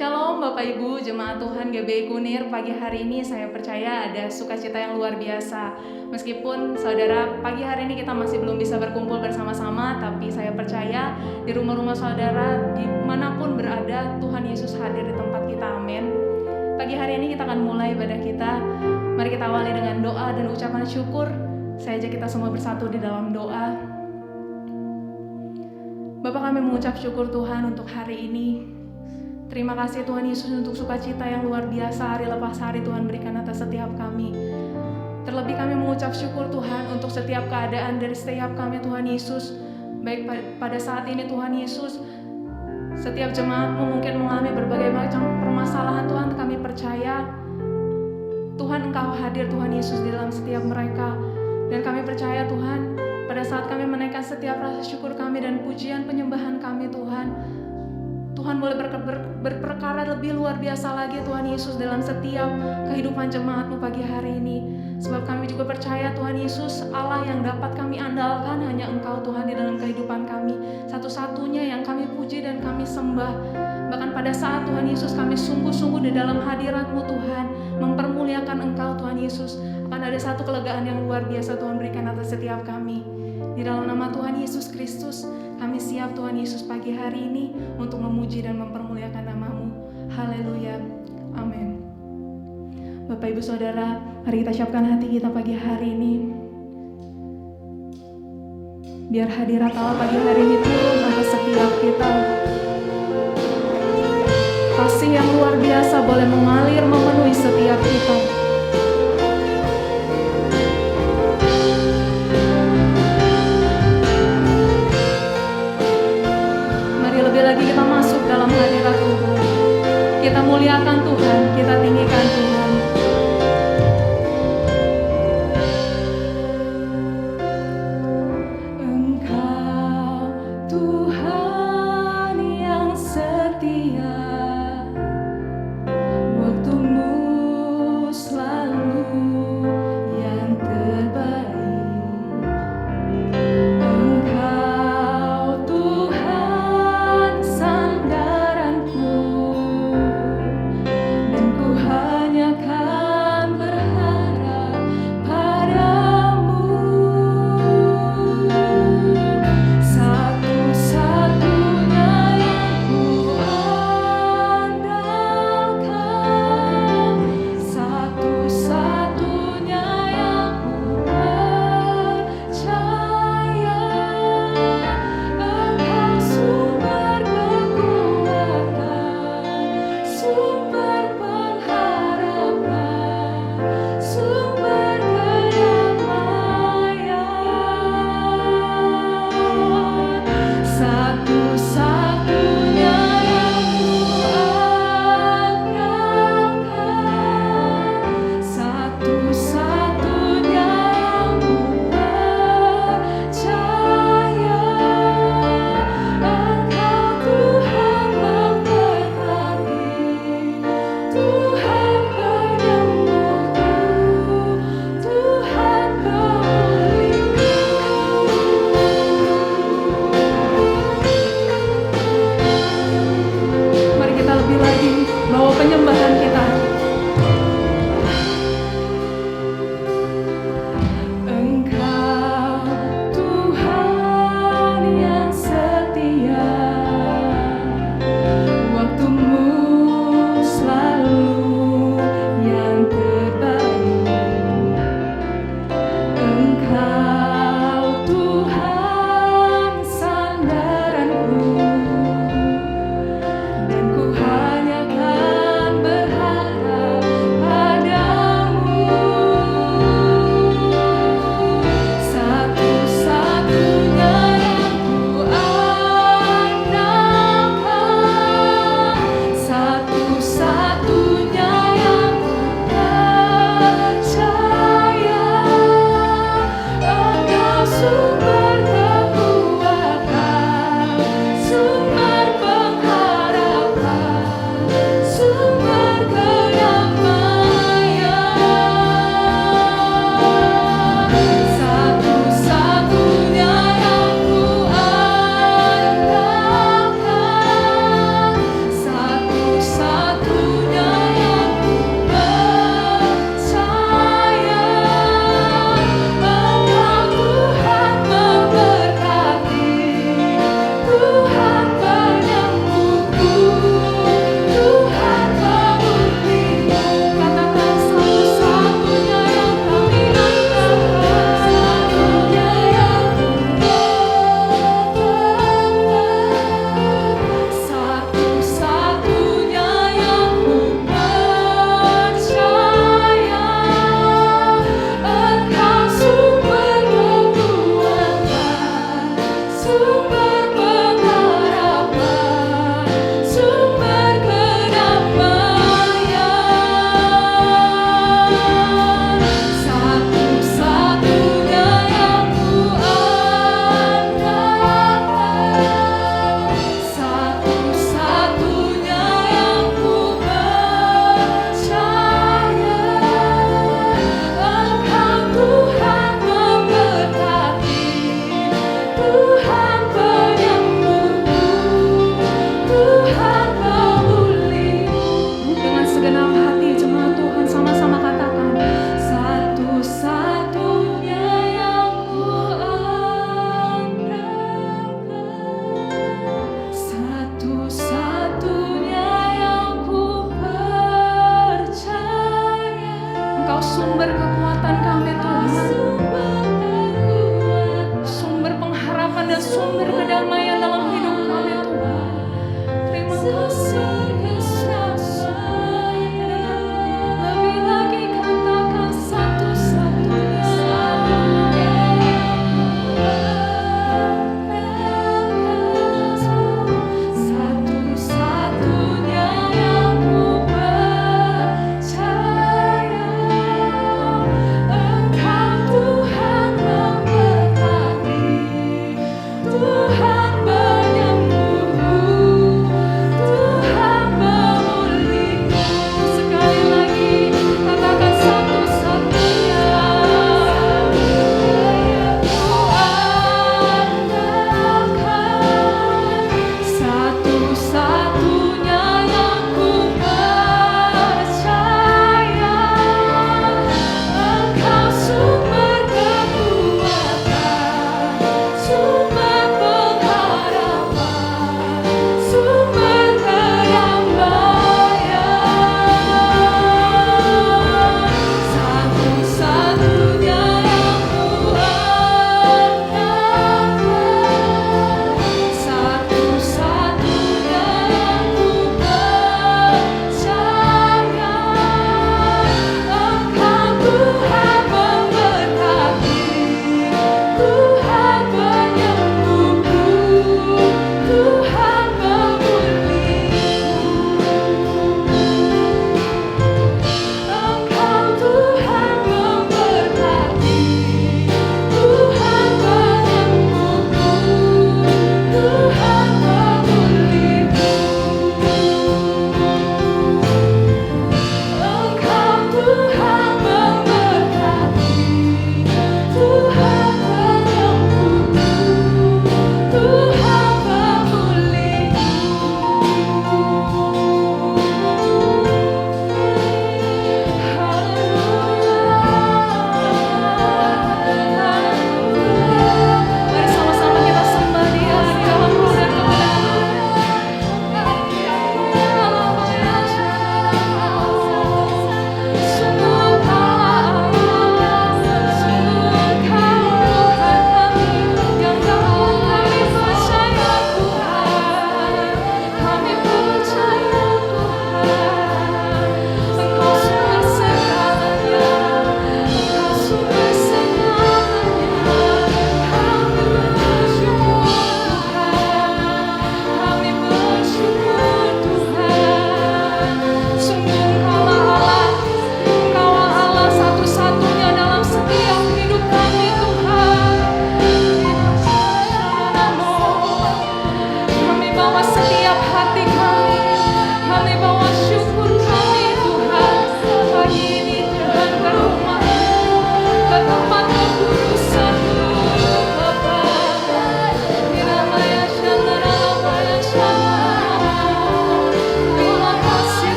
Shalom Bapak Ibu, Jemaat Tuhan GBI Kunir. Pagi hari ini saya percaya ada sukacita yang luar biasa. Meskipun saudara pagi hari ini kita masih belum bisa berkumpul bersama-sama, tapi saya percaya di rumah-rumah saudara, dimanapun berada, Tuhan Yesus hadir di tempat kita, amin. Pagi hari ini kita akan mulai ibadah kita. Mari kita awali dengan doa dan ucapan syukur. Saya ajak kita semua bersatu di dalam doa. Bapa, kami mengucap syukur Tuhan untuk hari ini. Terima kasih Tuhan Yesus untuk sukacita yang luar biasa hari lepas hari Tuhan berikan atas setiap kami. Terlebih kami mengucap syukur Tuhan untuk setiap keadaan dari setiap kami Tuhan Yesus. Baik pada saat ini Tuhan Yesus, setiap jemaat-Mu mungkin mengalami berbagai macam permasalahan Tuhan, kami percaya Tuhan Engkau hadir Tuhan Yesus di dalam setiap mereka. Dan kami percaya Tuhan, pada saat kami menaikkan setiap rasa syukur kami dan pujian penyembahan kami Tuhan, Tuhan boleh berperkara lebih luar biasa lagi Tuhan Yesus dalam setiap kehidupan jemaat-Mu pagi hari ini. Sebab kami juga percaya Tuhan Yesus, Allah yang dapat kami andalkan hanya Engkau Tuhan di dalam kehidupan kami. Satu-satunya yang kami puji dan kami sembah. Bahkan pada saat Tuhan Yesus kami sungguh-sungguh di dalam hadirat-Mu Tuhan, mempermuliakan Engkau Tuhan Yesus, akan ada satu kelegaan yang luar biasa Tuhan berikan atas setiap kami. Di dalam nama Tuhan Yesus Kristus, kami siap Tuhan Yesus pagi hari ini untuk memuji dan mempermuliakan nama-Mu. Haleluya. Amin. Bapak Ibu Saudara, mari kita siapkan hati kita pagi hari ini. Biar hadirat Allah pagi hari ini turun atas setiap kita. Kasih yang luar biasa boleh mengalir memenuhi setiap kita. Lebih lagi kita masuk dalam hadirat Tuhan. Kita muliakan Tuhan, kita tinggikan Tuhan. Engkau Tuhan yang setia, waktu-Mu selalu yang terbaik. Satu-satunya yang ku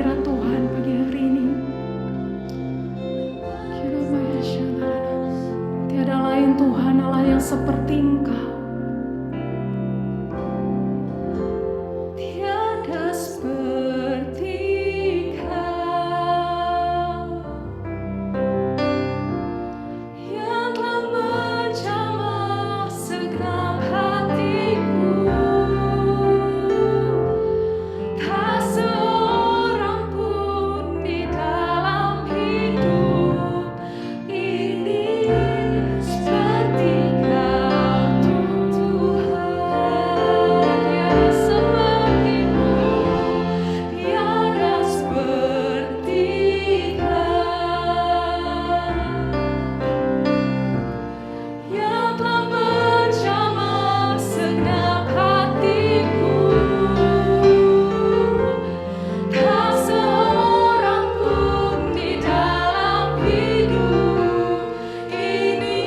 hadirat Tuhan pagi hari ini. Tiada lain Tuhan Allah yang seperti Engkau. Tiada seperti Kau yang telah menjamah segenap hatiku. Tak seorang pun di dalam hidup ini seperti Kau, Tuhan. Tiada seperti-Mu, tiada seperti Kau yang telah menjamah segenap hatiku. Tak seorang pun di dalam hidup ini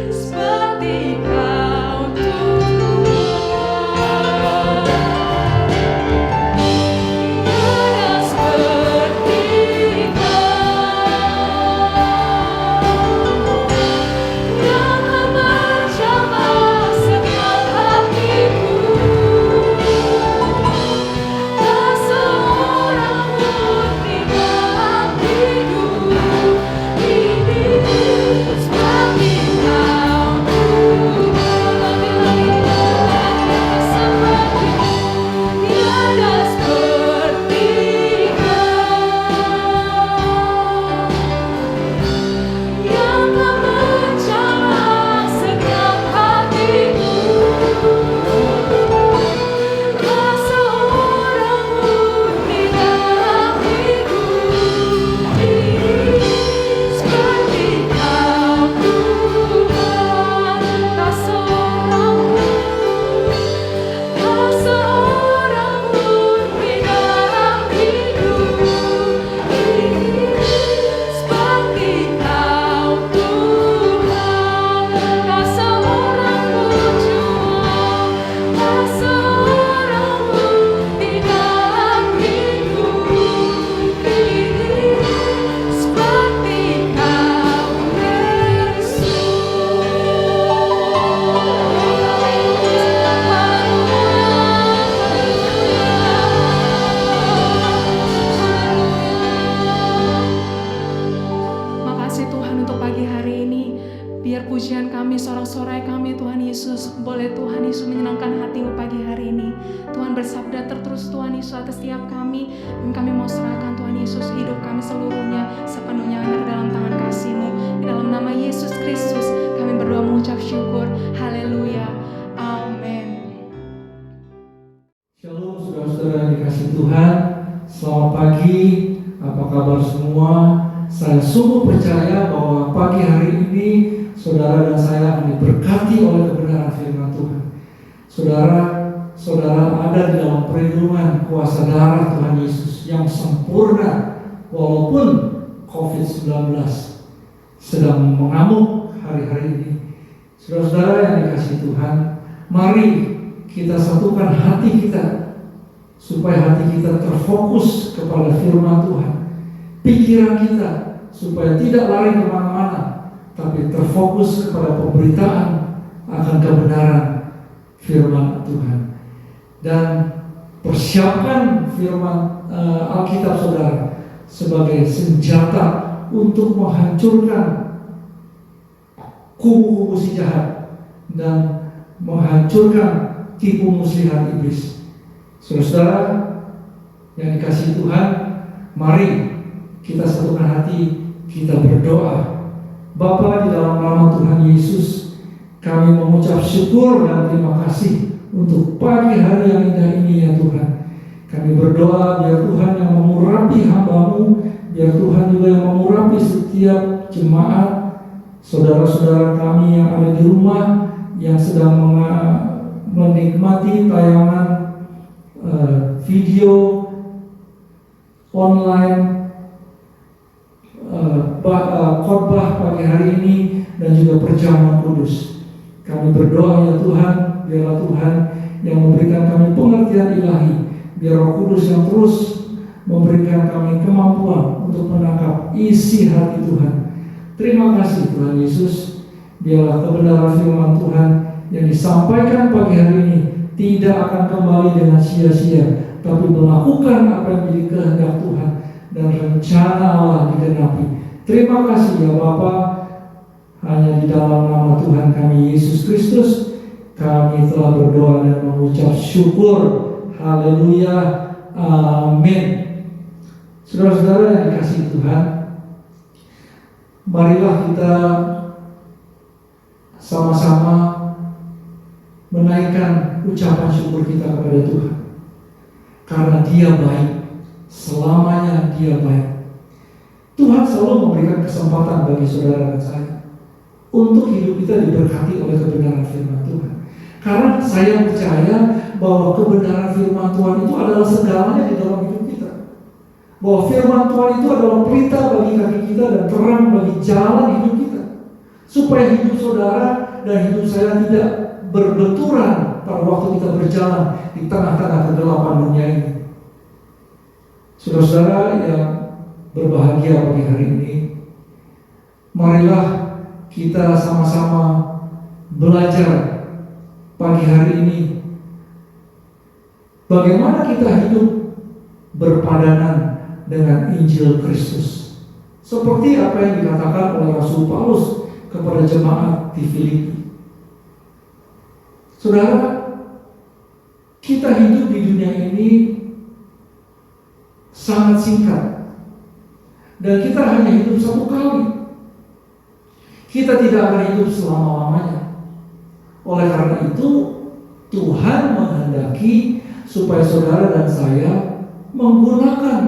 seperti Kau, Tuhan. Tiada seperti Kau yang telah menjamah segenap hatiku. Tak seorang pun di dalam hidup ini seperti Kau, Tuhan. Lagi-lagi seperti-Mu, tiada seperti Kau yang telah menjamah segenap hatiku. Tak seorang pun di dalam hidup ini seperti Kau, Tuhan. Tak seorang pun di dalam hidup ini seperti Kau, Tuhan. Tak seorang pun Tuhan, tak seorang pun di dalam hidup ini seperti Kau, Makasih Tuhan untuk pagi hari ini. Biar pujian kami, sorak-sorai kami Tuhan Yesus, boleh Tuhan Yesus menyenangkan hati-Mu pagi hari ini. Tuhan bersabda terus Tuhan Yesus atas setiap kami, dan kami mau serahkan Tuhan Yesus hidup kami seluruhnya sepenuhnya hanya ke dalam tangan kasih-Mu. Di dalam nama Yesus Kristus kami berdoa mengucap syukur. Haleluya. Amin. Shalom saudara-saudara yang dikasih Tuhan. Selamat pagi, apa kabar semua? Saya sungguh percaya bahwa pagi hari ini saudara dan saya akan diberkati oleh kebenaran firman Tuhan. Saudara ada di dalam perlindungan kuasa darah Tuhan Yesus yang sempurna, walaupun COVID-19 sedang mengamuk hari-hari ini. Saudara-saudara yang dikasih Tuhan, mari kita satukan hati kita supaya hati kita terfokus kepada firman Tuhan. Pikiran kita supaya tidak lari kemana-mana, tapi terfokus kepada pemberitaan akan kebenaran firman Tuhan. Dan persiapkan firman Alkitab saudara sebagai senjata untuk menghancurkan kubu-kubu si jahat dan menghancurkan tipu muslihat iblis. Saudara yang dikasihi Tuhan, mari kita satukan hati, kita berdoa. Bapa, di dalam nama Tuhan Yesus, kami mengucap syukur dan terima kasih untuk pagi hari yang indah ini ya Tuhan. Kami berdoa biar Tuhan yang mengurapi hamba-Mu, biar Tuhan juga yang mengurapi setiap jemaat, saudara-saudara kami yang ada di rumah, yang sedang menikmati tayangan video online khotbah pagi hari ini dan juga perjamuan kudus. Kami berdoa ya Tuhan, biarlah Tuhan yang memberikan kami pengertian ilahi, biar Roh Kudus yang terus memberikan kami kemampuan untuk menangkap isi hati Tuhan. Terima kasih Tuhan Yesus, biarlah kebenaran firman Tuhan yang disampaikan pagi hari ini tidak akan kembali dengan sia-sia, tapi melakukan apa yang menjadi kehendak Tuhan dan rencana Allah digenapi. Terima kasih ya Bapa, hanya di dalam nama Tuhan kami Yesus Kristus kami telah berdoa dan mengucap syukur. Haleluya, amin. Saudara-saudara yang dikasihi Tuhan, marilah kita sama-sama menaikkan ucapan syukur kita kepada Tuhan, karena Dia baik, selamanya Dia baik. Tuhan selalu memberikan kesempatan bagi saudara dan saya untuk hidup kita diberkati oleh kebenaran firman Tuhan. Karena saya percaya bahwa kebenaran firman Tuhan itu adalah segalanya di dalam hidup kita. Bahwa firman Tuhan itu adalah pelita bagi kaki kita dan terang bagi jalan hidup kita. Supaya hidup saudara dan hidup saya tidak berbenturan pada waktu kita berjalan di tengah-tengah kegelapan dunia ini. Saudara-saudara yang berbahagia pagi hari ini, marilah kita sama-sama belajar pagi hari ini bagaimana kita hidup berpadanan dengan Injil Kristus, seperti apa yang dikatakan oleh Rasul Paulus kepada jemaat di Filipi. Saudara, kita hidup di dunia ini sangat singkat, dan kita hanya hidup satu kali. Kita tidak akan hidup selama-lamanya. Oleh karena itu, Tuhan menghendaki supaya saudara dan saya menggunakan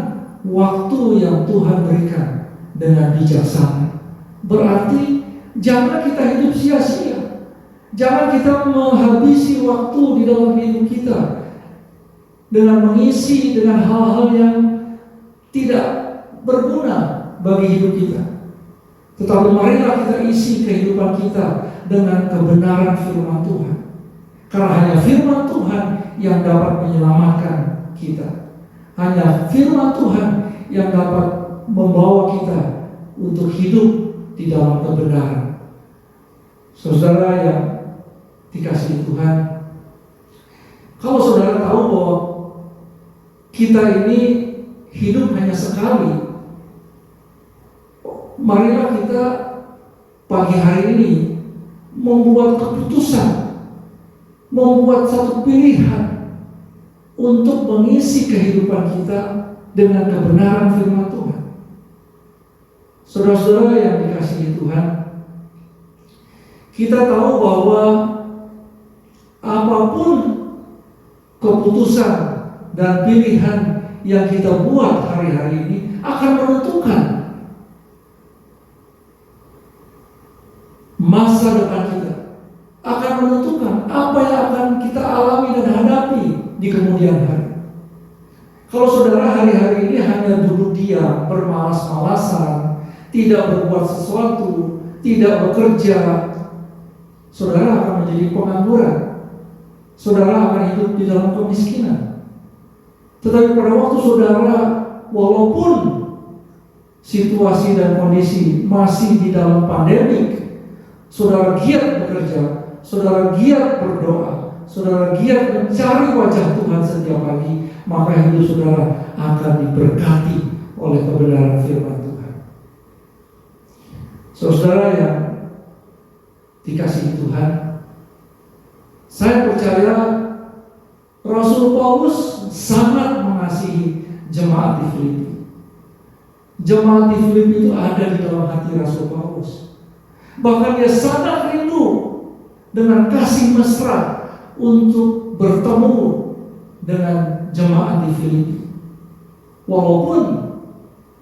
waktu yang Tuhan berikan dengan bijaksana. Berarti jangan kita hidup sia-sia. Jangan kita menghabisi waktu di dalam hidup kita dengan mengisi dengan hal-hal yang tidak berguna bagi hidup kita. Tetapi marilah kita isi kehidupan kita dengan kebenaran firman Tuhan. Karena hanya firman Tuhan yang dapat menyelamatkan kita. Hanya firman Tuhan yang dapat membawa kita untuk hidup di dalam kebenaran. Saudara yang dikasihi Tuhan, kalau saudara tahu bahwa kita ini hidup hanya sekali, marilah kita pagi hari ini membuat keputusan, membuat satu pilihan untuk mengisi kehidupan kita dengan kebenaran firman Tuhan. Saudara-saudara yang dikasihi Tuhan, kita tahu bahwa apapun keputusan dan pilihan yang kita buat hari-hari ini akan menentukan masa depan kita, akan menentukan apa yang akan kita alami dan hadapi di kemudian hari. Kalau saudara hari-hari ini hanya duduk diam, bermalas-malasan, tidak berbuat sesuatu, tidak bekerja, saudara akan menjadi pengangguran. Saudara akan hidup di dalam kemiskinan. Tetapi pada waktu saudara, walaupun situasi dan kondisi masih di dalam pandemik, saudara giat bekerja, saudara giat berdoa, saudara giat mencari wajah Tuhan setiap pagi, maka hidup saudara akan diberkati oleh kebenaran firman Tuhan. Saudara yang dikasihi Tuhan, saya percaya Rasul Paulus sangat mengasihi jemaat di Filipi. Jemaat di Filipi itu ada di dalam hati Rasul Paulus. Bahkan dia sangat rindu dengan kasih mesra untuk bertemu dengan jemaat di Filipi. Walaupun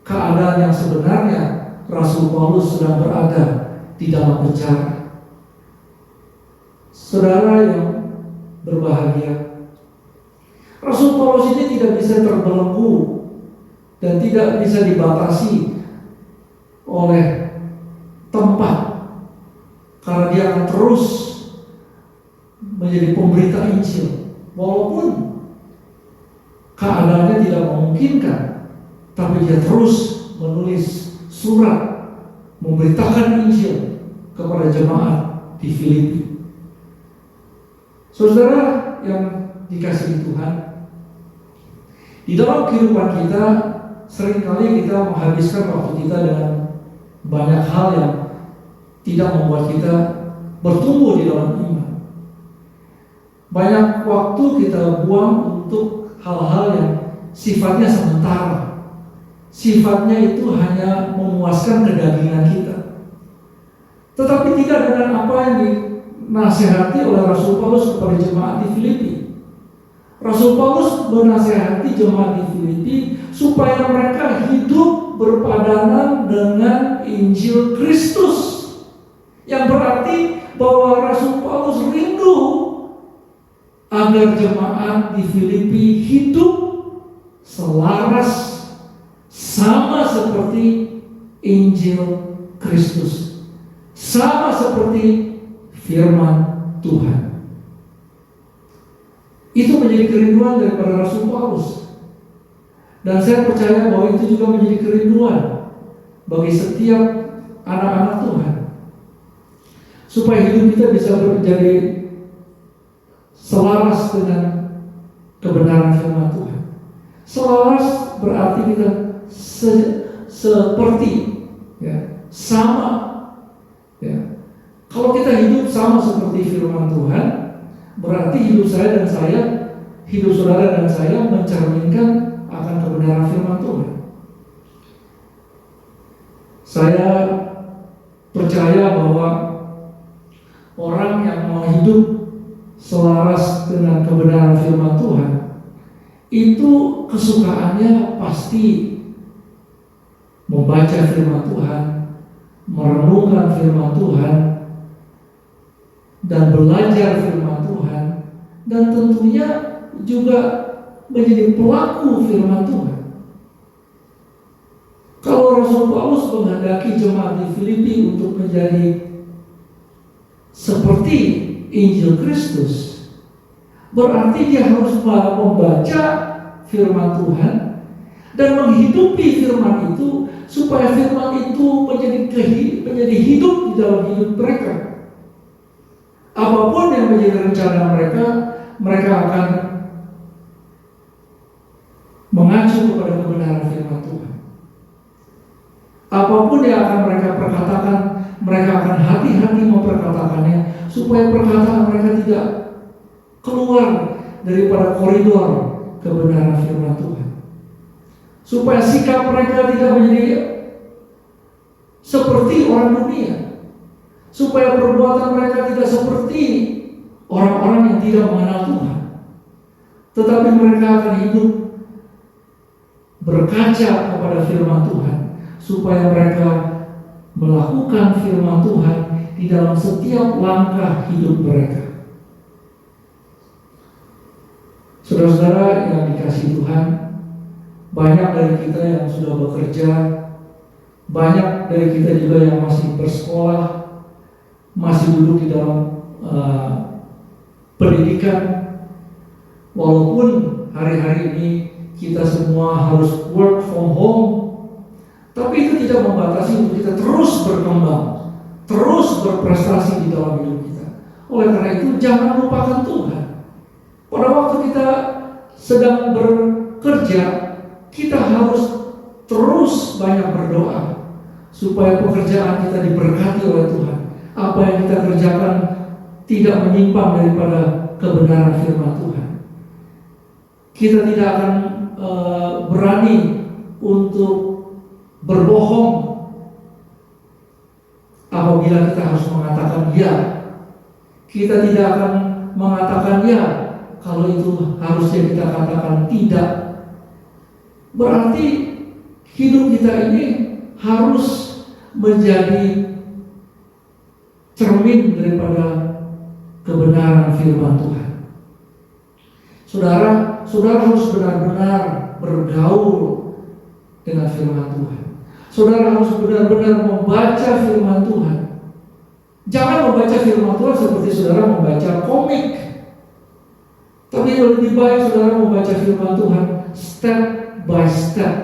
keadaan yang sebenarnya Rasul Paulus sedang berada di dalam penjara. Saudara yang berbahagia, Rasul Paulus ini tidak bisa terbelenggu dan tidak bisa dibatasi oleh tempat, karena dia akan terus menjadi pemberita Injil walaupun keadaannya tidak memungkinkan Tetapi dia terus menulis surat memberitakan Injil kepada jemaat di Filipi. Saudara yang dikasihi Tuhan, di dalam kehidupan kita seringkali kita menghabiskan waktu kita dengan banyak hal yang tidak membuat kita bertumbuh di dalam iman. Banyak waktu kita buang untuk hal-hal yang sifatnya sementara. Sifatnya itu hanya memuaskan kedagingan kita. Tetapi tidak dengan apa yang dinasihati oleh Rasul Paulus kepada jemaat di Filipi. Rasul Paulus menasihati jemaat di Filipi supaya mereka hidup berpadanan dengan Injil Kristus. Yang berarti bahwa Rasul Paulus rindu agar jemaat di Filipi hidup selaras sama seperti Injil Kristus, sama seperti firman Tuhan. Itu menjadi kerinduan daripada Rasul Paulus. Dan saya percaya bahwa itu juga menjadi kerinduan bagi setiap anak-anak Tuhan. Supaya hidup kita bisa menjadi selaras dengan kebenaran firman Tuhan. Selaras berarti kita seperti, ya, sama. Ya. Kalau kita hidup sama seperti firman Tuhan, berarti hidup saya dan saya, hidup saudara dan saya mencerminkan akan kebenaran firman Tuhan. Saya percaya bahwa orang yang mau hidup selaras dengan kebenaran firman Tuhan, itu kesukaannya pasti membaca firman Tuhan, merenungkan firman Tuhan, dan belajar firman Tuhan, dan tentunya juga menjadi pelaku firman Tuhan. Kalau Rasul Paulus menghendaki jemaat di Filipi untuk menjadi seperti Injil Kristus, berarti dia harus membaca firman Tuhan dan menghidupi firman itu, supaya firman itu menjadi hidup di dalam hidup mereka. Apapun yang menjadi rencana mereka, mereka akan mengacu kepada kebenaran firman Tuhan. Apapun yang akan mereka perkatakan, mereka akan hati-hati memperkatakannya, supaya perkataan mereka tidak keluar daripada koridor kebenaran firman Tuhan. Supaya sikap mereka tidak menjadi seperti orang dunia. Supaya perbuatan mereka tidak seperti orang-orang yang tidak mengenal Tuhan. Tetapi mereka akan hidup berkaca kepada firman Tuhan, supaya mereka melakukan firman Tuhan di dalam setiap langkah hidup mereka. Saudara-saudara yang dikasihi Tuhan, banyak dari kita yang sudah bekerja, banyak dari kita juga yang masih bersekolah, masih duduk di dalam pendidikan. Walaupun hari-hari ini kita semua harus work from home, tapi itu tidak membatasi untuk kita terus berkembang, terus berprestasi di dalam hidup kita. Oleh karena itu, jangan lupakan Tuhan. Pada waktu kita sedang bekerja, kita harus terus banyak berdoa supaya pekerjaan kita diberkati oleh Tuhan. Apa yang kita kerjakan tidak menyimpang daripada kebenaran firman Tuhan. Kita tidak akan berani untuk berbohong apabila kita harus mengatakan ya. Kita tidak akan mengatakan ya kalau itu harusnya kita katakan tidak. Berarti hidup kita ini harus menjadi cermin daripada kebenaran firman Tuhan. Saudara harus benar-benar bergaul dengan firman Tuhan. Saudara harus benar-benar membaca firman Tuhan. Jangan membaca firman Tuhan seperti saudara membaca komik. Tapi lebih baik saudara membaca firman Tuhan step by step.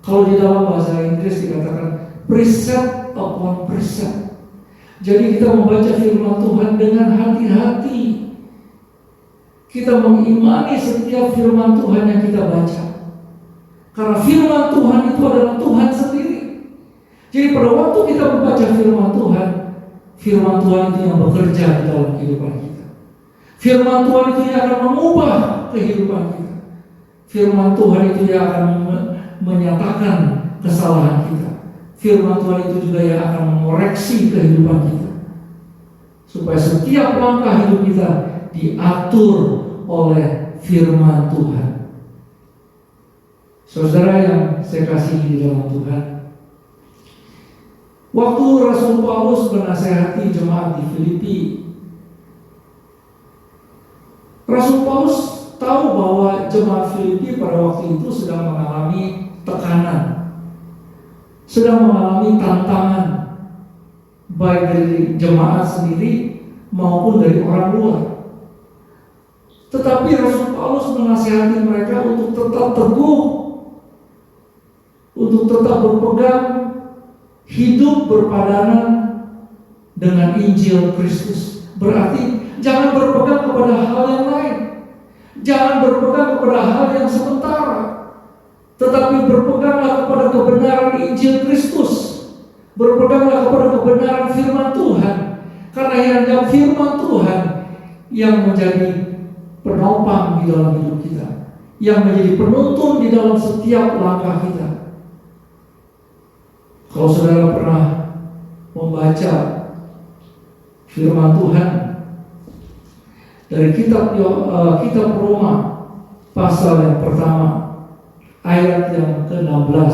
Kalau di dalam bahasa Inggris dikatakan precept upon precept. Jadi kita membaca firman Tuhan dengan hati-hati. Kita mengimani setiap firman Tuhan yang kita baca. Karena firman Tuhan itu adalah Tuhan sendiri. Jadi pada waktu kita membaca firman Tuhan itu yang bekerja di dalam kehidupan kita. Firman Tuhan itu yang akan mengubah kehidupan kita. Firman Tuhan itu yang akan menyatakan kesalahan kita. Firman Tuhan itu juga yang akan mengoreksi kehidupan kita. Supaya setiap langkah hidup kita diatur oleh firman Tuhan. Saudara yang saya kasihi di dalam Tuhan, waktu Rasul Paulus menasehati jemaat di Filipi, Rasul Paulus tahu bahwa jemaat Filipi pada waktu itu sedang mengalami tekanan, sedang mengalami tantangan, baik dari jemaat sendiri maupun dari orang luar. Tetapi Rasul Paulus menasihati mereka untuk tetap teguh, untuk tetap berpegang, hidup berpadanan dengan Injil Kristus. Berarti jangan berpegang kepada hal yang lain, jangan berpegang kepada hal yang sementara, tetapi berpeganglah kepada kebenaran Injil Kristus. Berpeganglah kepada kebenaran firman Tuhan. Karena hanya firman Tuhan yang menjadi penopang di dalam hidup kita, yang menjadi penuntun di dalam setiap langkah kita. Kalau saudara pernah membaca firman Tuhan dari kitab Roma pasal yang pertama ayat yang ke-16,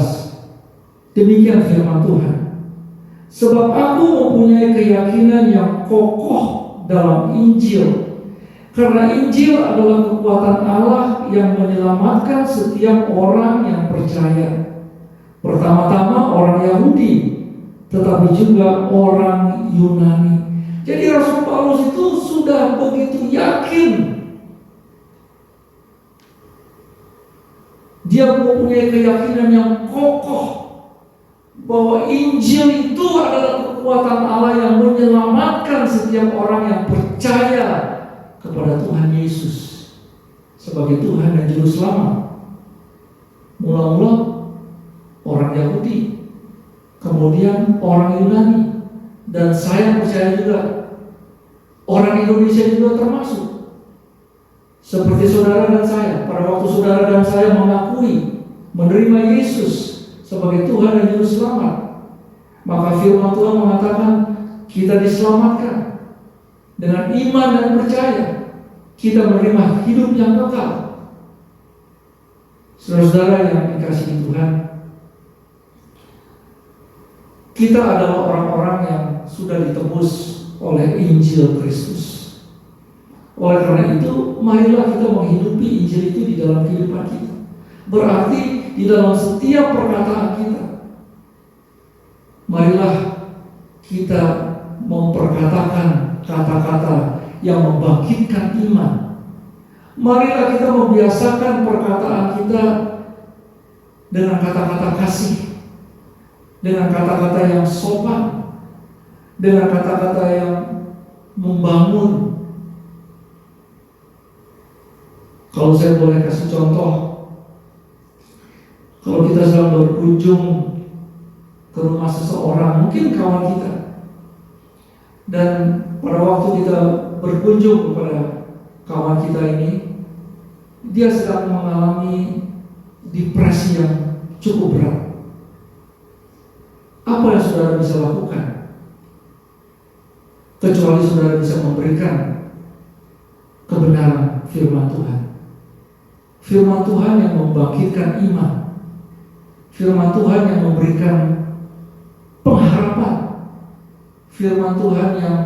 demikian firman Tuhan. Sebab aku mempunyai keyakinan yang kokoh dalam Injil, karena Injil adalah kekuatan Allah yang menyelamatkan setiap orang yang percaya. Pertama-tama orang Yahudi, tetapi juga orang Yunani. Jadi Rasul Paulus itu sudah begitu yakin. Dia mempunyai keyakinan yang kokoh bahwa Injil itu adalah kekuatan Allah yang menyelamatkan setiap orang yang percaya kepada Tuhan Yesus sebagai Tuhan dan Juru Selamat. Mula-mula orang Yahudi, kemudian orang Yunani, dan saya percaya juga orang Indonesia juga termasuk. Seperti saudara dan saya, pada waktu saudara dan saya mengakui, menerima Yesus sebagai Tuhan dan Juru Selamat, maka firman Tuhan mengatakan kita diselamatkan dengan iman dan percaya. Kita menerima hidup yang kekal. Saudara-saudara yang dikasihi Tuhan, kita adalah orang-orang yang sudah ditebus oleh Injil Kristus. Oleh karena itu, marilah kita menghidupi Injil itu di dalam kehidupan kita. Berarti di dalam setiap perkataan kita, marilah kita memperkatakan kata-kata yang membangkitkan iman. Marilah kita membiasakan perkataan kita dengan kata-kata kasih, dengan kata-kata yang sopan, dengan kata-kata yang membangun. Kalau saya boleh kasih contoh, kalau kita sedang berkunjung ke rumah seseorang, mungkin kawan kita, dan pada waktu kita berkunjung kepada kawan kita ini, dia sedang mengalami depresi yang cukup berat. Apa yang saudara bisa lakukan? Kecuali saudara bisa memberikan kebenaran firman Tuhan. Firman Tuhan yang membangkitkan iman. Firman Tuhan yang memberikan pengharapan. Firman Tuhan yang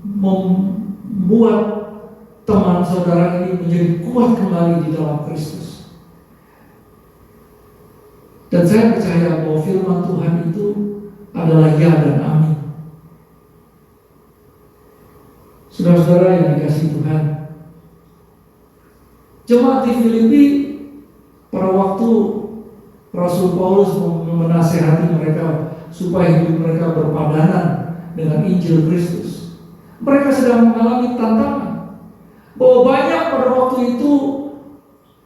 membuat teman saudara ini menjadi kuat kembali di dalam Kristus. Dan saya percaya bahwa firman Tuhan itu adalah ya dan amin. Saudara-saudara yang dikasihi Tuhan, jemaat di Filipi pada waktu Rasul Paulus menasihati mereka supaya hidup mereka berpadanan dengan Injil Kristus. Mereka sedang mengalami tantangan bahwa banyak pada waktu itu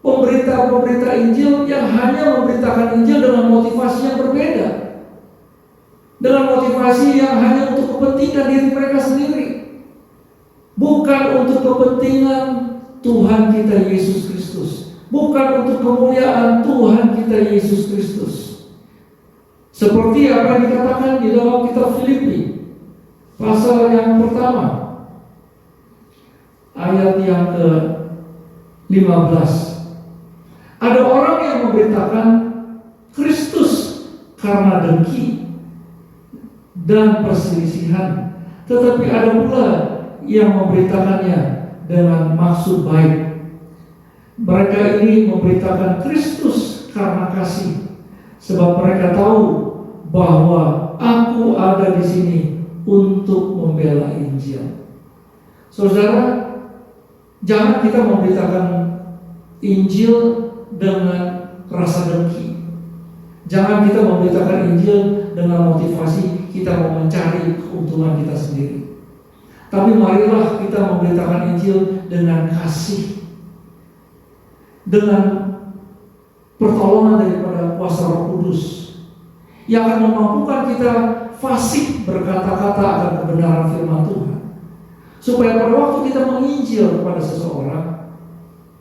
pemberita-pemberita Injil yang hanya memberitakan Injil dengan motivasi yang berbeda, dengan motivasi yang hanya untuk kepentingan diri mereka sendiri, bukan untuk kepentingan Tuhan kita Yesus Kristus, bukan untuk kemuliaan Tuhan kita Yesus Kristus. Seperti apa yang dikatakan di dalam kitab Filipi pasal yang pertama ayat yang ke-15. Ada orang yang memberitakan Kristus karena dengki dan perselisihan, tetapi ada pula yang memberitakannya dengan maksud baik. Mereka ini memberitakan Kristus karena kasih, sebab mereka tahu bahwa aku ada di sini untuk membela Injil. Saudara, jangan kita memberitakan Injil dengan rasa dengki. Jangan kita memberitakan Injil dengan motivasi kita mau mencari keuntungan kita sendiri. Tapi marilah kita memberitakan Injil dengan kasih, dengan pertolongan daripada kuasa Roh Kudus yang akan memampukan kita fasih berkata-kata akan kebenaran firman Tuhan, supaya pada waktu kita menginjil kepada seseorang,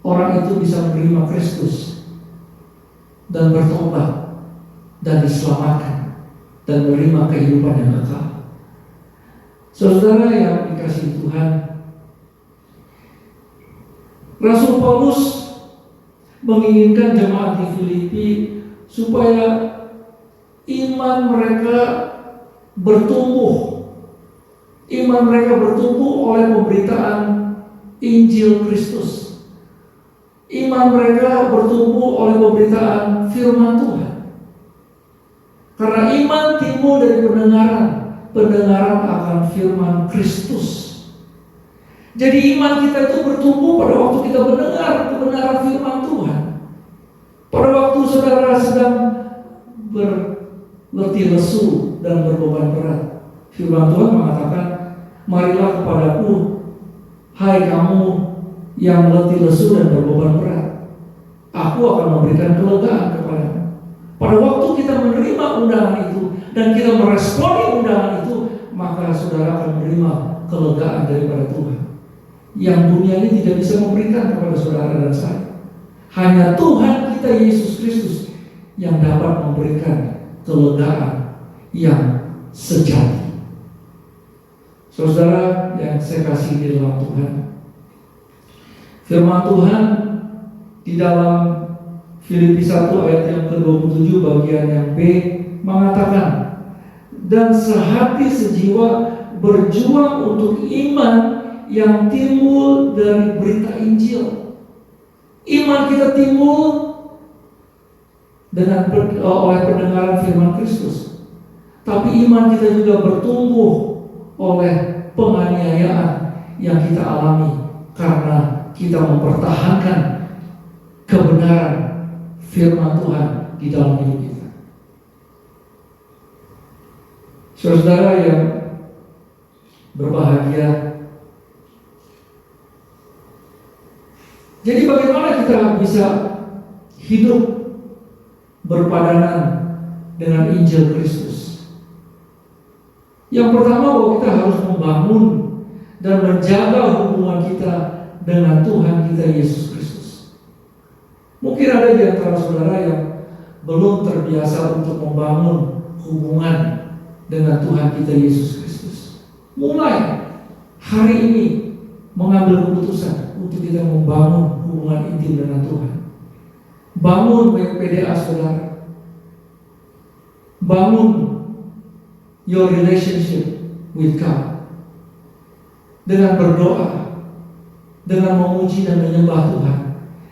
orang itu bisa menerima Kristus dan bertobat dan diselamatkan dan menerima kehidupan yang kekal. Saudara yang dikasihi Tuhan, Rasul Paulus menginginkan jemaat di Filipi supaya iman mereka bertumbuh. Iman mereka bertumbuh oleh pemberitaan Injil Kristus. Iman mereka bertumbuh oleh pemberitaan firman Tuhan. Karena iman timbul dari pendengaran, pendengaran akan firman Kristus. Jadi iman kita itu bertumbuh pada waktu kita mendengar kebenaran firman Tuhan. Pada waktu saudara sedang berletih lesu dan berbeban berat, firman Tuhan mengatakan, marilah kepadaku, hai kamu yang letih lesu dan berbeban berat, aku akan memberikan kelegaan kepadamu. Pada waktu kita menerima undangan itu dan kita meresponi undangan itu, maka saudara akan menerima kelegaan daripada Tuhan yang dunia ini tidak bisa memberikan kepada saudara dan saya. Hanya Tuhan kita Yesus Kristus yang dapat memberikan kelegaan yang sejati. Saudara yang saya kasih di dalam Tuhan, firman Tuhan di dalam Filipi 1 ayat yang ke-27 bagian yang B mengatakan, dan sehati sejiwa berjuang untuk iman yang timbul dari berita Injil. Iman kita timbul oleh pendengaran firman Kristus, tapi iman kita juga bertumbuh oleh penganiayaan yang kita alami karena kita mempertahankan kebenaran firman Tuhan di dalam hidup kita. Saudara yang berbahagia, jadi bagaimana kita bisa hidup berpadanan dengan Injil Kristus? Yang pertama, bahwa kita harus membangun dan menjaga hubungan kita dengan Tuhan kita Yesus Kristus. Mungkin ada di antara saudara yang belum terbiasa untuk membangun hubungan dengan Tuhan kita Yesus Kristus. Mulai hari ini mengambil keputusan untuk kita membangun hubungan intim dengan Tuhan. Bangun PDA saudara. Bangun your relationship with God dengan berdoa, dengan memuji dan menyembah Tuhan.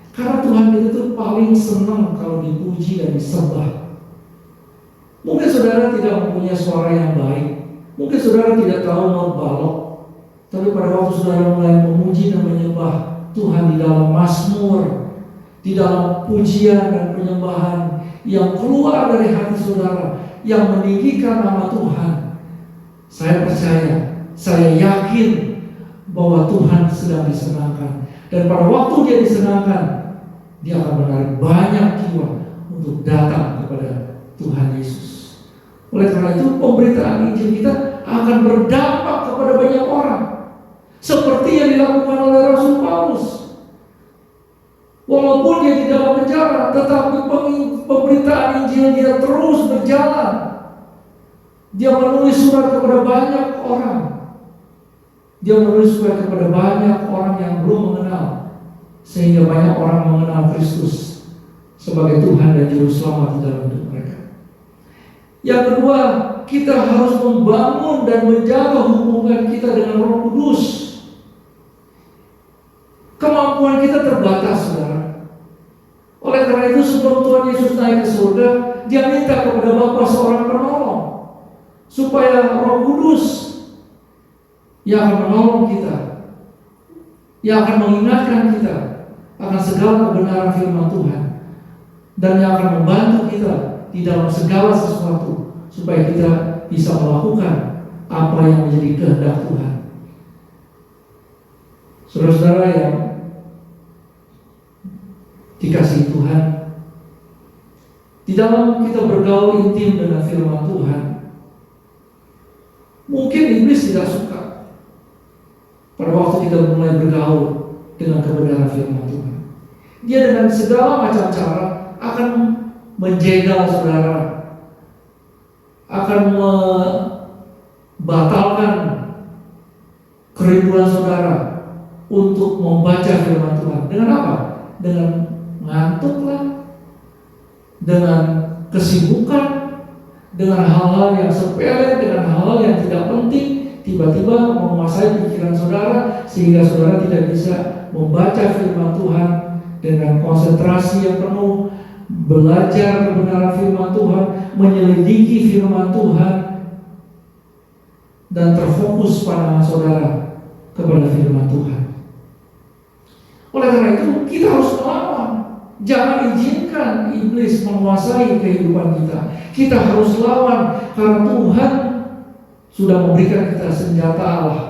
Karena Tuhan itu paling senang kalau dipuji dan disembah. Mungkin saudara tidak mempunyai suara yang baik, mungkin saudara tidak tahu not balok, tapi pada waktu saudara mulai memuji dan menyembah Tuhan di dalam Mazmur, di dalam pujian dan penyembahan yang keluar dari hati saudara, yang meninggikan nama Tuhan, saya percaya, saya yakin bahwa Tuhan sedang disenangkan. Dan pada waktu dia disenangkan, dia akan menarik banyak jiwa untuk datang kepada Tuhan Yesus. Oleh karena itu, pemberitaan Injil kita akan berdampak kepada banyak orang, seperti yang dilakukan oleh Rasul Paulus. Walaupun dia di dalam penjara, tetapi pemberitaan Injil dia terus berjalan. Dia menulis surat kepada banyak orang. Dia menulis surat kepada banyak orang yang belum mengenal, sehingga banyak orang mengenal Kristus sebagai Tuhan dan Juru Selamat di dalam hidup mereka. Yang kedua, kita harus membangun dan menjaga hubungan kita dengan Roh Kudus. Kemampuan kita terbatas, saudara. Oleh karena itu, sebelum Tuhan Yesus naik ke surga, dia minta kepada Bapa seorang penolong, supaya Roh Kudus yang akan menolong kita, yang akan mengingatkan kita akan segala kebenaran firman Tuhan, dan yang akan membantu kita di dalam segala sesuatu, supaya kita bisa melakukan apa yang menjadi kehendak Tuhan. Saudara-saudara yang dikasihi Tuhan, di dalam kita bergaul intim dengan firman Tuhan, mungkin iblis tidak suka pada waktu kita mulai bergaul dengan kebenaran firman Tuhan. Dia dengan segala macam cara akan menjegal saudara, akan membatalkan kerinduan saudara untuk membaca firman Tuhan. Dengan apa? Dengan ngantuklah, dengan kesibukan, dengan hal-hal yang sepele, dengan hal-hal yang tidak penting, tiba-tiba menguasai pikiran saudara, sehingga saudara tidak bisa membaca firman Tuhan dengan konsentrasi yang penuh, belajar kebenaran firman Tuhan, menyelidiki firman Tuhan, dan terfokus pandangan saudara kepada firman Tuhan. Oleh karena itu, kita harus melawan. Jangan izinkan iblis menguasai kehidupan kita. Kita harus lawan, karena Tuhan sudah memberikan kita senjata Allah,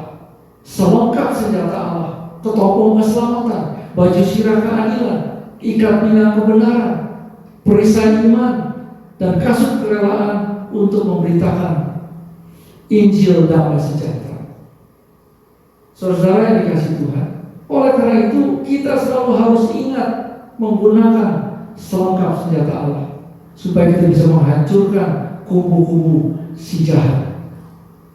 selengkap senjata Allah, ketopong keselamatan, baju sirah keadilan, ikat pinggang kebenaran, perisai iman, dan kasut kerelaan untuk memberitakan Injil damai sejahtera. Saudara yang dikasihi Tuhan, oleh karena itu kita selalu harus ingat menggunakan selengkap senjata Allah, supaya kita bisa menghancurkan kubu-kubu si jahat.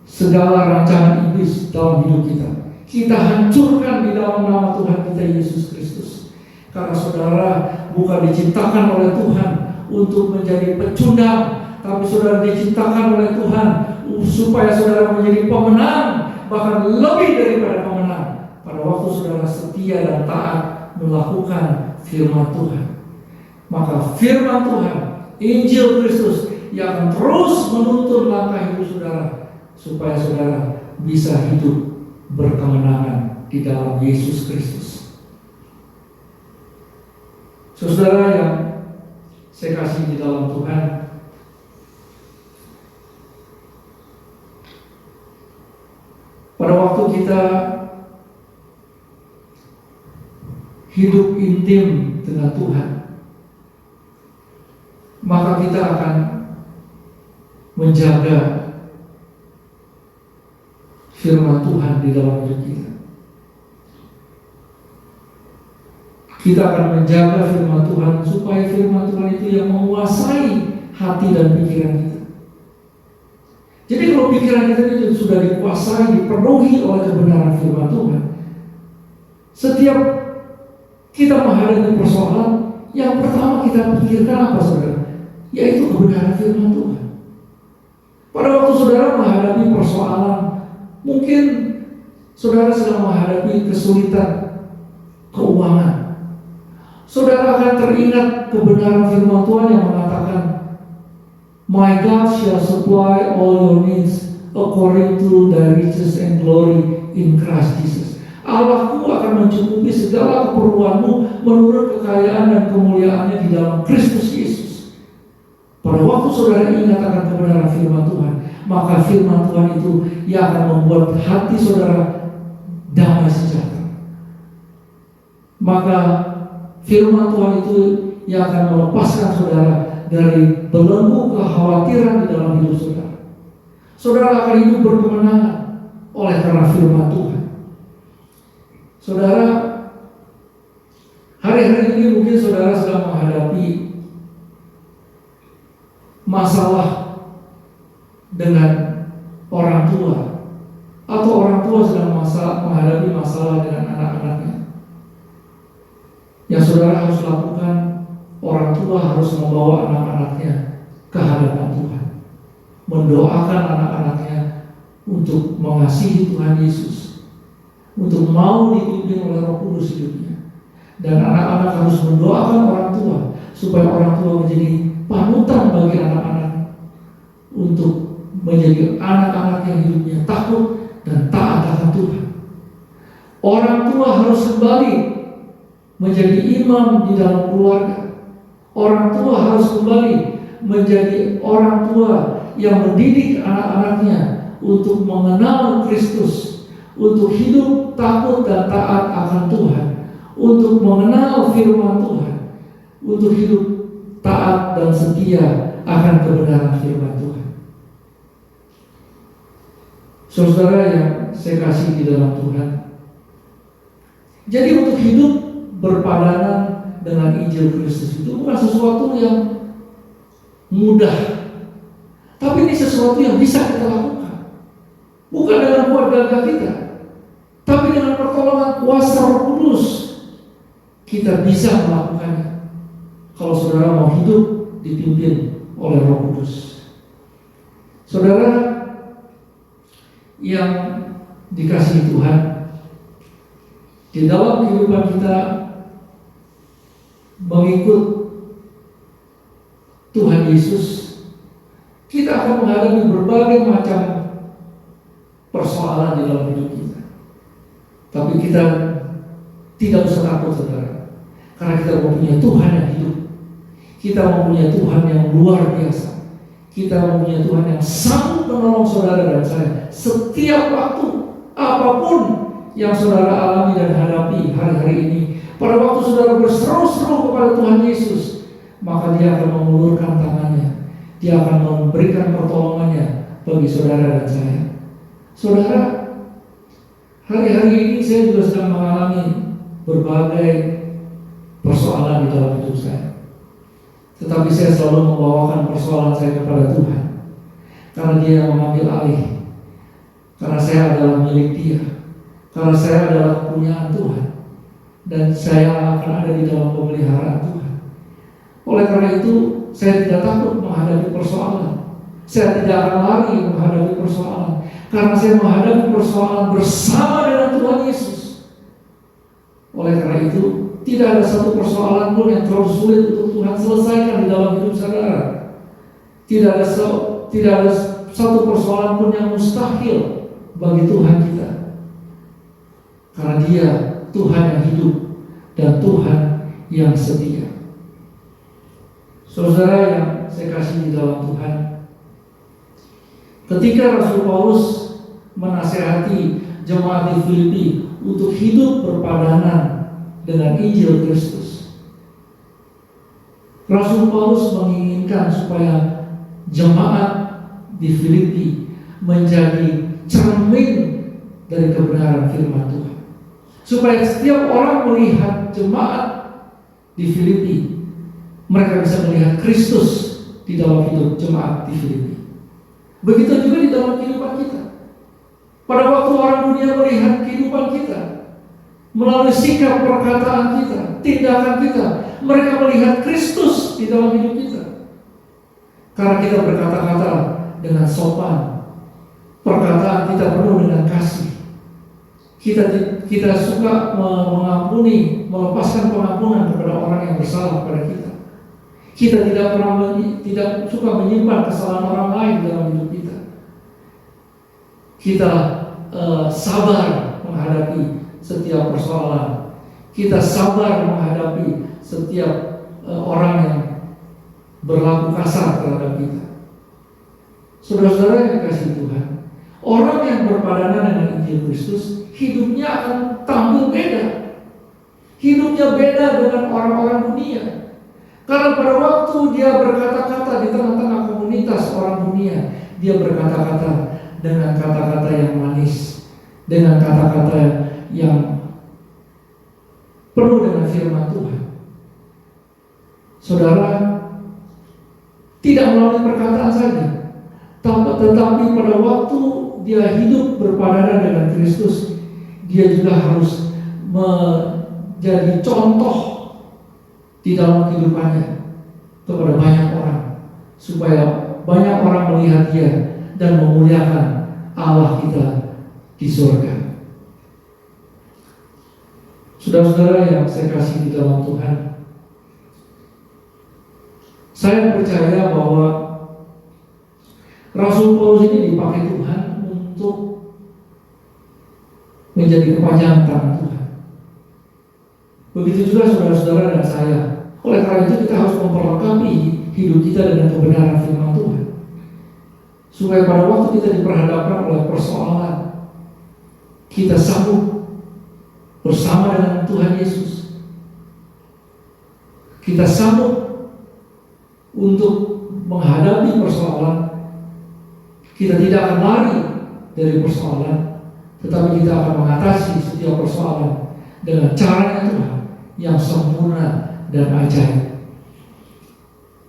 Segala rancangan iblis dalam hidup kita, kita hancurkan di dalam nama Tuhan kita Yesus Kristus. Karena saudara bukan diciptakan oleh Tuhan untuk menjadi pecundang, tapi saudara diciptakan oleh Tuhan supaya saudara menjadi pemenang, bahkan lebih daripada pemenang, pada waktu saudara setia dan taat melakukan firman Tuhan. Maka firman Tuhan, Injil Kristus, yang akan terus menuntun langkah hidup saudara, supaya saudara bisa hidup berkemenangan di dalam Yesus Kristus. Saudara yang saya kasih di dalam Tuhan, pada waktu kita hidup intim dengan Tuhan, maka kita akan menjaga firman Tuhan di dalam hidup kita. Kita akan menjaga firman Tuhan, supaya firman Tuhan itu yang menguasai hati dan pikiran kita. Jadi kalau pikiran kita itu sudah dikuasai, dipenuhi oleh kebenaran firman Tuhan, setiap kita menghadapi persoalan, yang pertama kita pikirkan apa, saudara? Yaitu kebenaran firman Tuhan. Pada waktu saudara menghadapi persoalan, mungkin saudara sedang menghadapi kesulitan keuangan, saudara akan teringat kebenaran firman Tuhan yang mengatakan, "My God shall supply all your needs according to thy riches and glory in Christ Jesus." Allahku akan mencukupi segala keperluanmu menurut kekayaan dan kemuliaannya di dalam Kristus Yesus. Pada waktu saudara ingat akan kebenaran firman Tuhan, maka firman Tuhan itu yang akan membuat hati saudara damai sejahtera. Maka firman Tuhan itu yang akan melepaskan saudara dari belenggu kekhawatiran di dalam hidup saudara. Saudara akan hidup berkemenangan oleh karena firman Tuhan. Saudara, hari-hari ini mungkin saudara sedang menghadapi masalah dengan orang tua, atau orang tua sedang menghadapi masalah dengan anak-anaknya. Yang saudara harus lakukan, orang tua harus membawa anak-anaknya ke hadapan Tuhan, mendoakan anak-anaknya untuk mengasihi Tuhan Yesus, untuk mau dipimpin oleh Roh Kudus hidupnya. Dan anak-anak harus mendoakan orang tua supaya orang tua menjadi panutan bagi anak-anak untuk menjadi anak-anak yang hidupnya takut dan taat akan Tuhan. Orang tua harus kembali menjadi imam di dalam keluarga. Orang tua harus kembali menjadi orang tua yang mendidik anak-anaknya untuk mengenal Kristus, untuk hidup takut dan taat akan Tuhan, untuk mengenal firman Tuhan, untuk hidup taat dan setia akan kebenaran firman Tuhan. Saudara yang saya kasih di dalam Tuhan, jadi untuk hidup berpadanan dengan Injil Kristus itu bukan sesuatu yang mudah, tapi ini sesuatu yang bisa kita lakukan. Bukan dengan kuat gagah kita, tapi dengan pertolongan kuasa Roh Kudus kita bisa melakukannya. Kalau saudara mau hidup dipimpin oleh Roh Kudus. Saudara yang dikasihi Tuhan, di dalam kehidupan kita mengikut Tuhan Yesus, kita akan menghadapi berbagai macam persoalan di dalam hidup kita. Tapi kita tidak usah takut, saudara, karena kita mempunyai Tuhan yang hidup. Kita mempunyai Tuhan yang luar biasa. Kita mempunyai Tuhan yang sanggup menolong saudara dan saya setiap waktu, apapun yang saudara alami dan hadapi hari-hari ini. Pada waktu saudara berseru-seru kepada Tuhan Yesus, maka Dia akan mengulurkan tangannya. Dia akan memberikan pertolongannya bagi saudara dan saya. Saudara, hari-hari ini saya juga sedang mengalami berbagai persoalan di dalam hidup saya. Tetapi saya selalu membawakan persoalan saya kepada Tuhan, karena Dia yang mengambil alih. Karena saya adalah milik Dia, karena saya adalah kepunyaan Tuhan, dan saya akan ada di dalam pemeliharaan Tuhan. Oleh karena itu, saya tidak takut menghadapi persoalan. Saya tidak akan lari menghadapi persoalan, karena saya menghadapi persoalan bersama dengan Tuhan Yesus. Oleh karena itu, tidak ada satu persoalan pun yang terlalu sulit untuk Tuhan selesaikan di dalam hidup saudara. Tidak ada satu persoalan pun yang mustahil bagi Tuhan kita, karena Dia Tuhan yang hidup dan Tuhan yang setia. Saudara yang saya kasih di dalam Tuhan, ketika Rasul Paulus menasihati jemaat di Filipi untuk hidup berpadanan dengan Injil Kristus, Rasul Paulus menginginkan supaya jemaat di Filipi menjadi cermin dari kebenaran firman Tuhan, supaya setiap orang melihat jemaat di Filipi, mereka bisa melihat Kristus di dalam hidup jemaat di Filipi. Begitu juga di dalam kehidupan kita. Pada waktu orang dunia melihat kehidupan kita melalui sikap perkataan kita, tindakan kita, mereka melihat Kristus di dalam hidup kita. Karena kita berkata-kata dengan sopan, perkataan kita penuh dengan kasih. Kita suka mengampuni, melepaskan pengampunan kepada orang yang bersalah kepada kita. Kita tidak suka menyimpan kesalahan orang lain dalam hidup kita. Kita sabar menghadapi setiap persoalan. Kita sabar menghadapi setiap orang yang berlaku kasar terhadap kita. Saudara-saudara yang dikasihi Tuhan, orang yang berpadanan dengan Injil Kristus, hidupnya akan tampil beda. Hidupnya beda dengan orang-orang dunia. Karena pada waktu dia berkata-kata di tengah-tengah komunitas orang dunia, dia berkata-kata dengan kata-kata yang manis, dengan kata-kata yang penuh dengan firman Tuhan. Saudara, tidak melalui perkataan saja, tetapi pada waktu dia hidup berpadanan dengan Kristus, dia juga harus menjadi contoh di dalam kehidupannya kepada banyak orang, supaya banyak orang melihat dia dan memuliakan Allah kita di surga. Saudara-saudara yang saya kasih di dalam Tuhan, saya percaya bahwa Rasul Paulus ini dipakai Tuhan untuk menjadi kepanjangan tangan Tuhan. Begitu juga saudara-saudara dan saya. Oleh karena itu kita harus memperlengkapi hidup kita dengan kebenaran firman Tuhan, supaya pada waktu kita diperhadapkan oleh persoalan, kita sanggup bersama dengan Tuhan Yesus. Kita sanggup untuk menghadapi persoalan. Kita tidak akan lari dari persoalan, tetapi kita akan mengatasi setiap persoalan dengan cara Tuhan yang sempurna dan ajaib.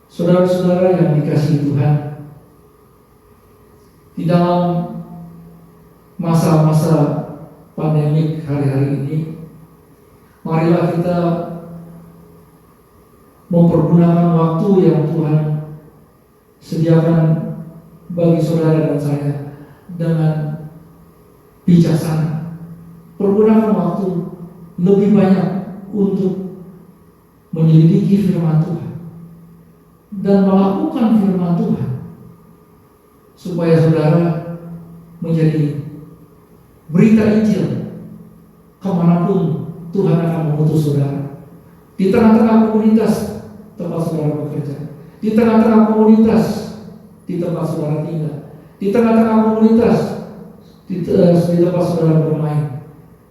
Saudara-saudara yang dikasihi Tuhan, di dalam masa-masa pandemik hari-hari ini, marilah kita mempergunakan waktu yang Tuhan sediakan bagi saudara dan saya dengan bijaksana. Pergunakan waktu lebih banyak untuk menyelidiki firman Tuhan dan melakukan firman Tuhan, supaya saudara menjadi berita Injil kemanapun Tuhan akan mengutus saudara. Di tengah-tengah komunitas tempat saudara bekerja, di tengah-tengah komunitas di tempat saudara tinggal, di tengah-tengah komunitas di tempat saudara bermain,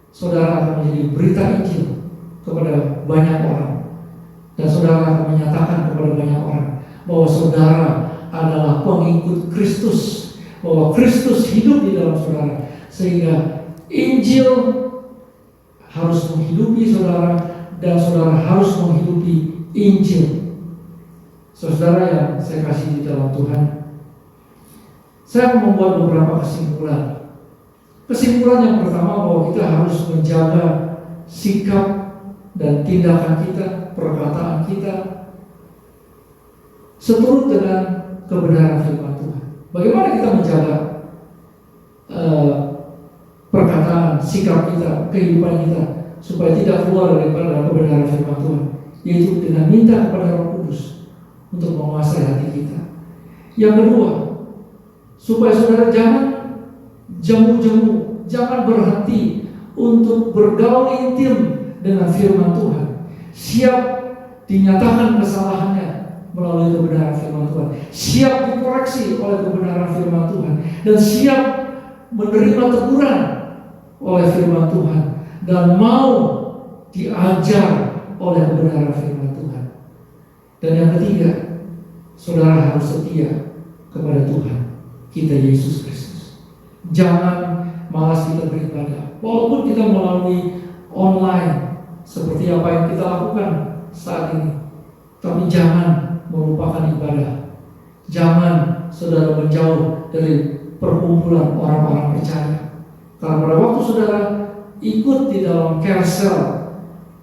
saudara akan menjadi berita Injil kepada banyak orang, dan saudara akan menyatakan kepada banyak orang bahwa saudara adalah pengikut Kristus, bahwa Kristus hidup di dalam saudara, sehingga Injil harus menghidupi saudara dan saudara harus menghidupi Injil. Saudara yang saya kasih di dalam Tuhan, saya membuat beberapa kesimpulan. Kesimpulan yang pertama, bahwa kita harus menjaga sikap dan tindakan kita, perkataan kita seturut dengan kebenaran firman Tuhan. Bagaimana kita menjaga perkataan, sikap kita, kehidupan kita, supaya tidak keluar daripada kebenaran firman Tuhan, yaitu dengan minta kepada Roh Kudus untuk menguasai hati kita. Yang kedua, supaya saudara jangan jemu-jemu, jangan berhenti untuk bergaul intim dengan firman Tuhan, siap dinyatakan kesalahannya melalui kebenaran firman Tuhan, siap dikoreksi oleh kebenaran firman Tuhan, dan siap menerima teguran oleh firman Tuhan, dan mau diajar oleh kebenaran firman Tuhan. Dan yang ketiga, saudara harus setia kepada Tuhan kita Yesus Kristus. Jangan malas kita beribadah, walaupun kita melalui online seperti apa yang kita lakukan saat ini. Tapi jangan melupakan ibadah. Jangan saudara menjauh dari perkumpulan orang-orang percaya. Karena pada waktu saudara ikut di dalam carousel,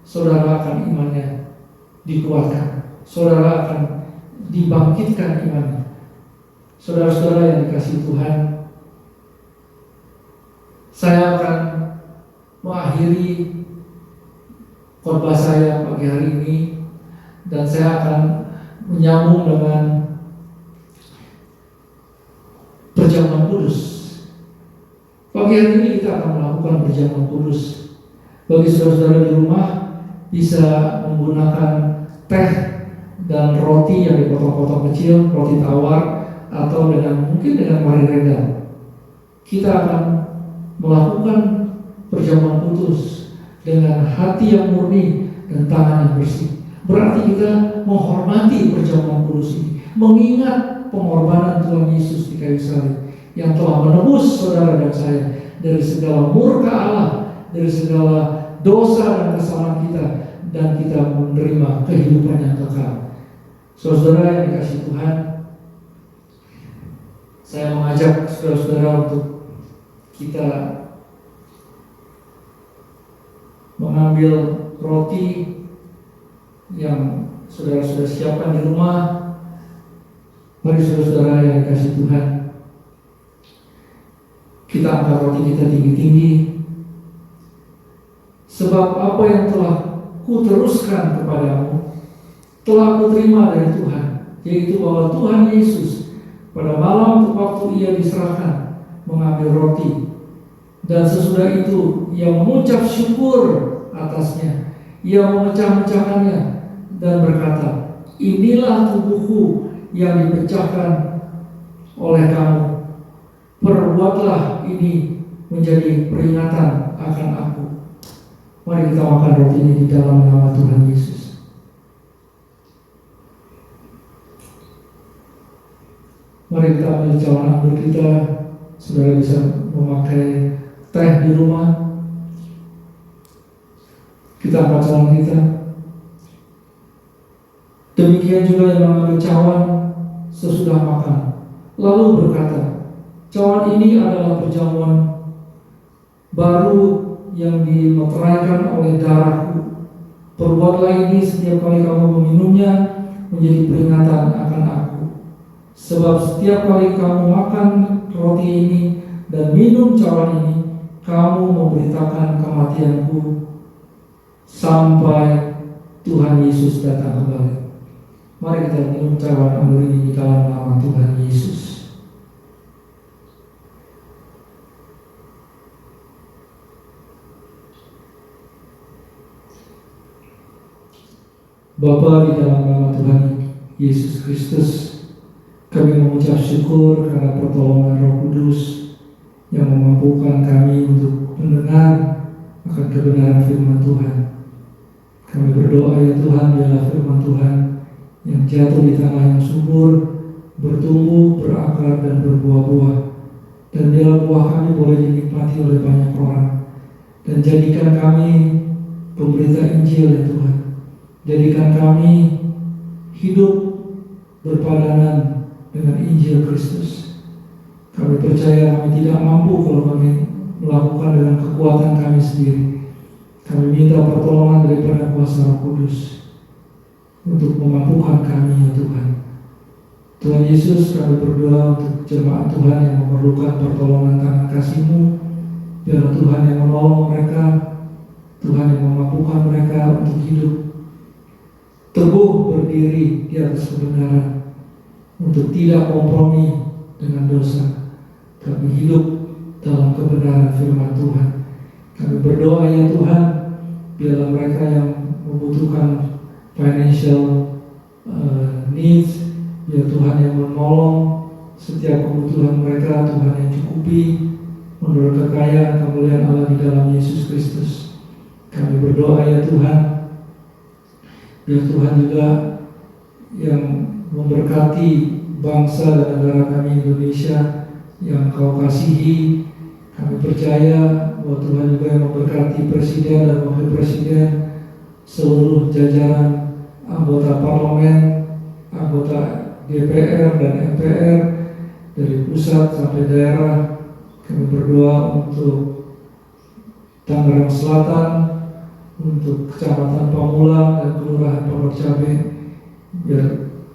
saudara akan imannya dikuatkan, saudara akan dibangkitkan imannya. Saudara-saudara yang dikasihi Tuhan, saya akan mengakhiri khotbah saya pagi hari ini, dan saya akan menyambung dengan perjamuan kudus. Pagi hari ini kita akan melakukan perjamuan kudus, Bagi saudara-saudara di rumah, bisa menggunakan teh dan roti yang dipotong-potong kecil, roti tawar, atau mungkin dengan mari redal. Kita akan melakukan perjamuan kudus dengan hati yang murni dan tangan yang bersih. Berarti kita menghormati perjamuan kudus ini, mengingat pengorbanan Tuhan Yesus di kayu salib yang telah menebus saudara dan saya dari segala murka Allah, dari segala dosa dan kesalahan kita, dan kita menerima kehidupan yang kekal. Saudara yang dikasihi Tuhan, saya mengajak saudara-saudara untuk kita mengambil roti yang saudara sudah siapkan di rumah. Mari saudara-saudara yang dikasihi Tuhan, kita angkat roti kita tinggi-tinggi, sebab apa yang telah kuteruskan kepadamu telah kuterima dari Tuhan, yaitu bahwa Tuhan Yesus pada malam waktu ia diserahkan mengambil roti, dan sesudah itu ia mengucap syukur atasnya, ia memecah-mecahkannya dan berkata, inilah tubuhku yang dipecahkan oleh kamu, perbuatlah ini menjadi peringatan akan aku. Mari kita makan roti ini di dalam nama Tuhan Yesus. Mari kita ambil cawan anggur kita. Saudara bisa memakai teh di rumah. Kita angkat cawan kita. Demikian juga yang mengambil cawan sesudah makan, lalu berkata, cawan ini adalah perjamuan baru yang dimeteraikan oleh darahku. Perbuatlah ini setiap kali kamu meminumnya menjadi peringatan akan aku. Sebab setiap kali kamu makan roti ini dan minum cawan ini, kamu memberitakan kematianku sampai Tuhan Yesus datang kembali. Mari kita minum cawan anggur ini di dalam nama Tuhan Yesus. Bapa, di dalam nama Tuhan Yesus Kristus, kami mengucap syukur karena pertolongan Roh Kudus yang memampukan kami untuk mendengar akan kebenaran firman Tuhan. Kami berdoa ya Tuhan, biarlah firman Tuhan yang jatuh di tanah yang subur, bertumbuh, berakar dan berbuah-buah, dan biarlah buah kami boleh dinikmati oleh banyak orang, dan jadikan kami pemberita Injil ya Tuhan. Jadikan kami hidup berpadanan dengan Injil Kristus. Kami percaya kami tidak mampu kalau kami melakukan dengan kekuatan kami sendiri. Kami minta pertolongan daripada kuasa Roh Kudus untuk memampukan kami ya Tuhan. Tuhan Yesus, kami berdoa untuk jemaat Tuhan yang memerlukan pertolongan tangan kasih-Mu. Biarlah Tuhan yang menolong mereka, Tuhan yang memampukan mereka untuk hidup teguh berdiri di atas kebenaran, untuk tidak kompromi dengan dosa, tapi hidup dalam kebenaran firman Tuhan. Kami berdoa ya Tuhan, biarlah mereka yang membutuhkan financial needs, biar Tuhan yang menolong setiap kebutuhan mereka, Tuhan yang cukupi menurut kekayaan kemuliaan Allah di dalam Yesus Kristus. Kami berdoa ya Tuhan, biar Tuhan juga yang memberkati bangsa dan negara kami Indonesia yang Kau kasihi. Kami percaya bahwa Tuhan juga yang memberkati Presiden dan Wakil Presiden, seluruh jajaran anggota parlemen, anggota DPR dan MPR, dari pusat sampai daerah. Kami berdoa untuk Tangerang Selatan, untuk Kecamatan Pamulang dan Kelurahan Pondok Cabe, biar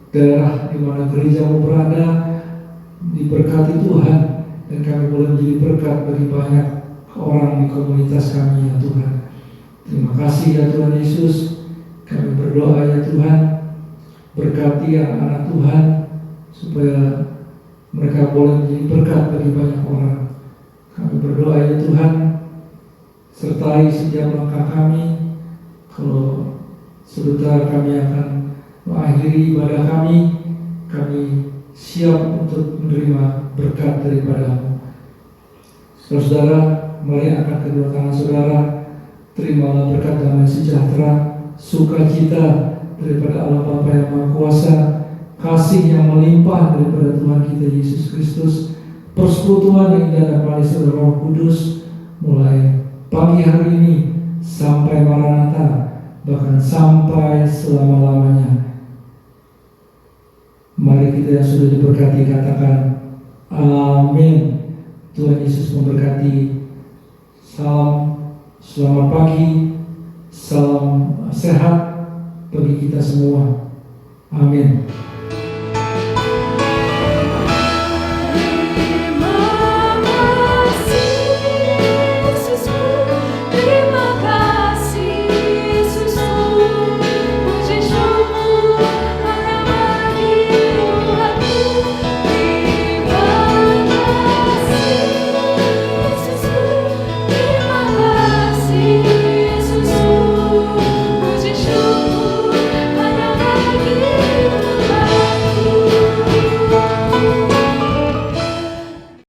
daerah di mana gereja-Mu berada diberkati Tuhan, dan kami boleh menjadi berkat bagi banyak orang di komunitas kami ya Tuhan. Terima kasih ya Tuhan Yesus. Kami berdoa ya Tuhan, berkati anak-anak Tuhan supaya mereka boleh menjadi berkat bagi banyak orang. Kami berdoa ya Tuhan, sertai setiap langkah kami. Kalau sebentar kami akan mengakhiri ibadah kami siap untuk menerima berkat daripada-Mu. Saudara, mari angkat kedua tangan saudara, terimalah berkat damai sejahtera, sukacita daripada Allah Bapa yang Maha Kuasa, kasih yang melimpah daripada Tuhan kita Yesus Kristus, persekutuan yang indah dan manis dari Roh Kudus, mulai pagi hari ini sampai Maranatha, bahkan sampai selama-lamanya. Mari kita yang sudah diberkati katakan amin. Tuhan Yesus memberkati. Salam, selamat pagi, salam sehat bagi kita semua. Amin.